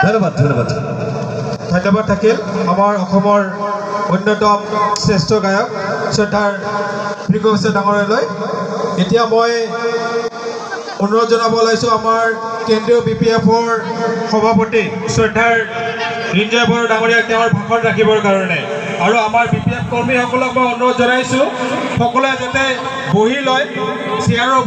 ধন্যবাদ ধন্যবাদ ধন্যবাদ থাকিল আমাৰ অসমৰ অন্যতম শ্ৰেষ্ঠ গায়ক শ্ৰদ্ধাৰ ভৃগু ডাঙৰীয়ালৈ। এতিয়া মই অনুৰোধ জনাব ওলাইছোঁ আমাৰ কেন্দ্ৰীয় BPFৰ সভাপতি শ্ৰদ্ধাৰ ৰিঞ্জয় বড়ো ডাঙৰীয়াক তেওঁৰ ভাষণ ৰাখিবৰ কাৰণে, আৰু আমাৰ BPF কৰ্মীসকলক মই অনুৰোধ জনাইছোঁ সকলোৱে যাতে বহি লয় চেয়াৰৰ